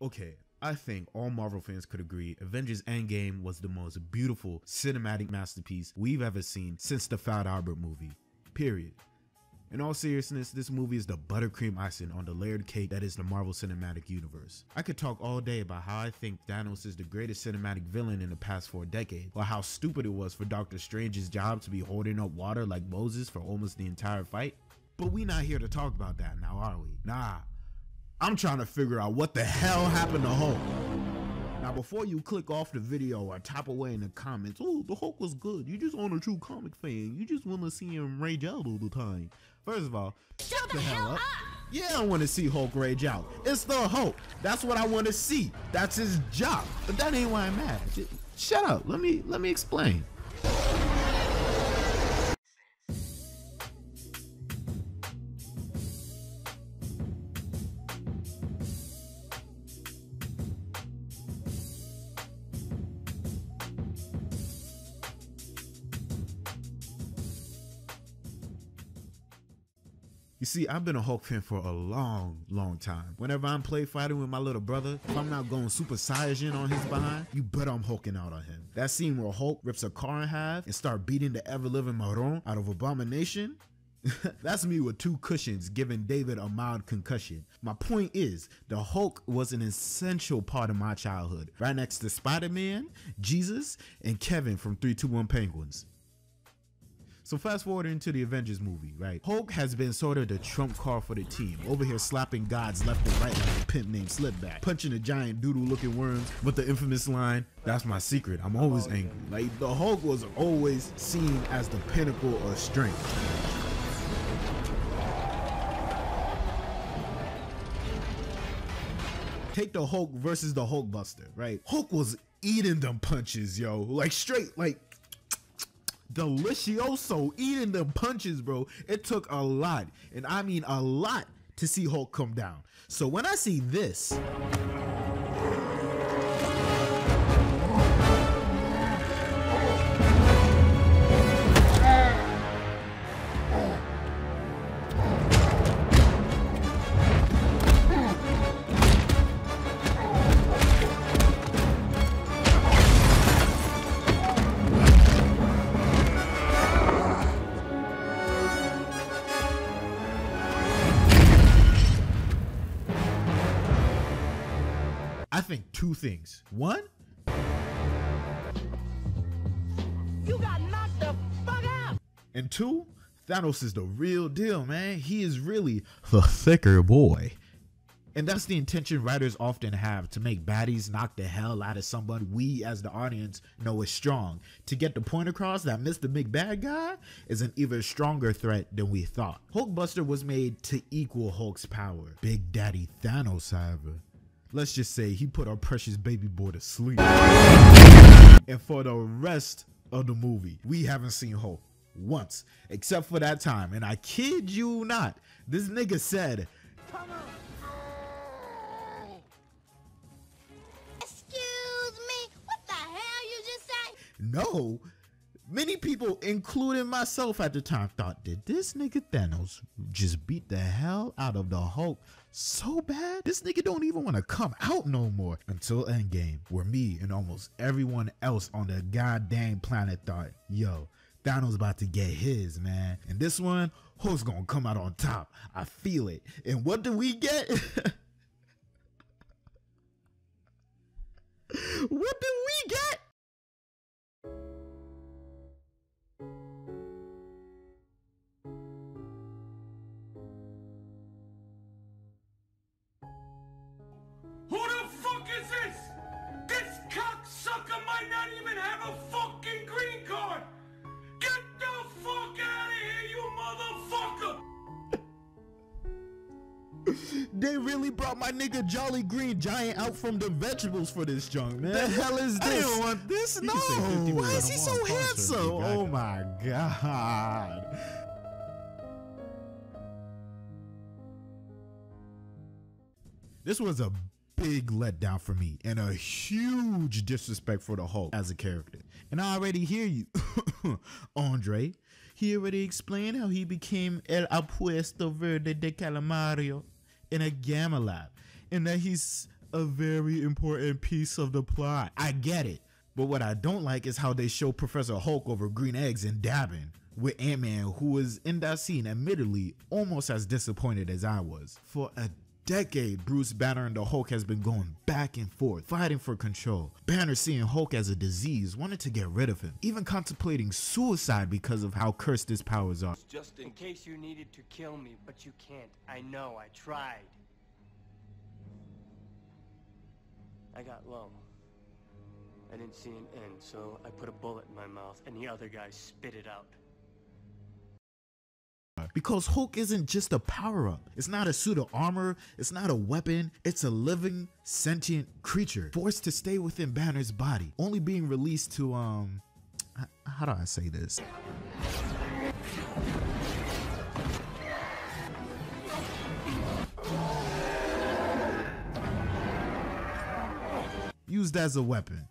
Okay, I think all Marvel fans could agree Avengers Endgame was the most beautiful cinematic masterpiece we've ever seen since the Fat Albert movie, period. In all seriousness, this movie is the buttercream icing on the layered cake that is the Marvel Cinematic Universe. I could talk all day about how I think Thanos is the greatest cinematic villain in the past 4 decades, or how stupid it was for Doctor Strange's job to be holding up water like Moses for almost the entire fight. But we not here to talk about that now, are we? Nah, I'm trying to figure out what the hell happened to Hulk. Now, before you click off the video or type away in the comments, oh, the Hulk was good, you just aren't a true comic fan, you just want to see him rage out all the time. First of all, shut the hell up. Yeah, I want to see Hulk rage out. It's the Hulk. That's what I want to see. That's his job. But that ain't why I'm mad. Shut up. Let me explain. You see, I've been a Hulk fan for a long time. Whenever I'm play fighting with my little brother, if I'm not going Super Saiyan on his behind, you bet I'm hulking out on him. That scene where Hulk rips a car in half and start beating the ever-living Maron out of Abomination, that's me with 2 cushions giving David a mild concussion. My point is, the Hulk was an essential part of my childhood, right next to Spider-Man, Jesus, and Kevin from 321 Penguins. So fast forward into the Avengers movie, right? Hulk has been sort of the trump card for the team, over here slapping gods left and right like a pimp named Slipback, punching a giant doodle looking worms with the infamous line, "That's my secret, I'm always angry." Like, the Hulk was always seen as the pinnacle of strength. Take the Hulk versus the Hulkbuster, right? Hulk was eating them punches, yo, like straight, like delicioso, eating them punches, bro. It took a lot, and I mean a lot, to see Hulk come down. So when I see this, I think 2 things. 1, you got knocked the fuck out. And 2, Thanos is the real deal, man. He is really the thicker boy. And that's the intention writers often have, to make baddies knock the hell out of somebody we as the audience know is strong, to get the point across that Mr. Big Bad Guy is an even stronger threat than we thought. Hulkbuster was made to equal Hulk's power. Big Daddy Thanos, however, let's just say he put our precious baby boy to sleep. And for the rest of the movie, we haven't seen Hulk once, except for that time. And I kid you not, this nigga said, "Excuse me, what the hell you just say?" No. Many people, including myself at the time, thought, did this nigga Thanos just beat the hell out of the Hulk so bad? This nigga don't even want to come out no more. Until Endgame, where me and almost everyone else on the goddamn planet thought, yo, Thanos about to get his, man. And this one, Hulk's gonna come out on top. I feel it. And what do we get? What do we get? Who the fuck is this? This cocksucker might not even have a fucking green card. Get the fuck out of here, you motherfucker. They really brought my nigga Jolly Green Giant out from the vegetables for this junk, man. The hell is this? I didn't want this. No. Why is he so handsome? Oh my god. This was a big letdown for me and a huge disrespect for the Hulk as a character. And I already hear you, Andre. He already explained how he became El Apuesto Verde de Calamario in a gamma lab, and that he's a very important piece of the plot. I get it. But what I don't like is how they show Professor Hulk over green eggs and dabbing with Ant-Man, who was in that scene admittedly almost as disappointed as I was. For a decade, Bruce Banner and the Hulk has been going back and forth, fighting for control. Banner, seeing Hulk as a disease, wanted to get rid of him, even contemplating suicide because of how cursed his powers are. Just in case you needed to kill me, but you can't. I know, I tried. I got low. I didn't see an end, so I put a bullet in my mouth and the other guy spit it out. Because Hulk isn't just a power-up. It's not a suit of armor. It's not a weapon. It's a living, sentient creature forced to stay within Banner's body, only being released to, how do I say this? Used as a weapon.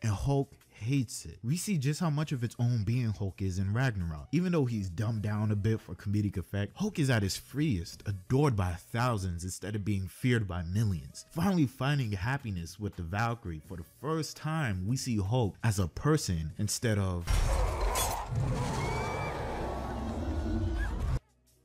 And Hulk hates it. We see just how much of its own being Hulk is in Ragnarok. Even though he's dumbed down a bit for comedic effect, Hulk is at his freest, adored by thousands instead of being feared by millions. Finally finding happiness with the Valkyrie. For the first time, we see Hulk as a person instead of...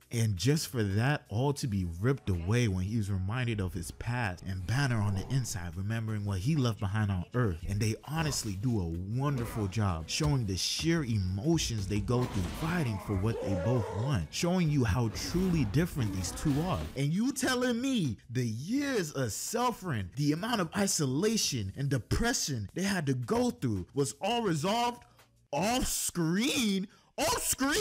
And just for that all to be ripped away when he's reminded of his past, and Banner on the inside remembering what he left behind on Earth. And they honestly do a wonderful job showing the sheer emotions they go through fighting for what they both want, showing you how truly different these two are. And you telling me the years of suffering, the amount of isolation and depression they had to go through was all resolved off screen? Off screen?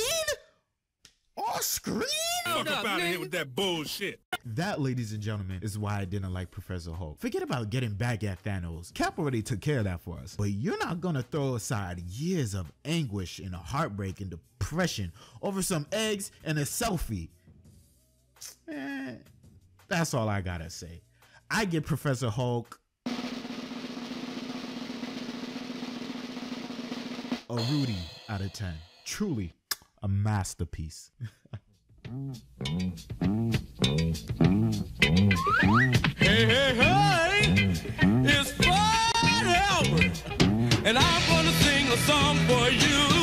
Off screen? Fuck up out of here with that bullshit. That, ladies and gentlemen, is why I didn't like Professor Hulk. Forget about getting back at Thanos. Cap already took care of that for us. But you're not gonna throw aside years of anguish and heartbreak and depression over some eggs and a selfie. That's all I gotta say. I give Professor Hulk a Rudy out of 10. Truly a masterpiece. Hey, it's Fred Albert, and I'm gonna sing a song for you.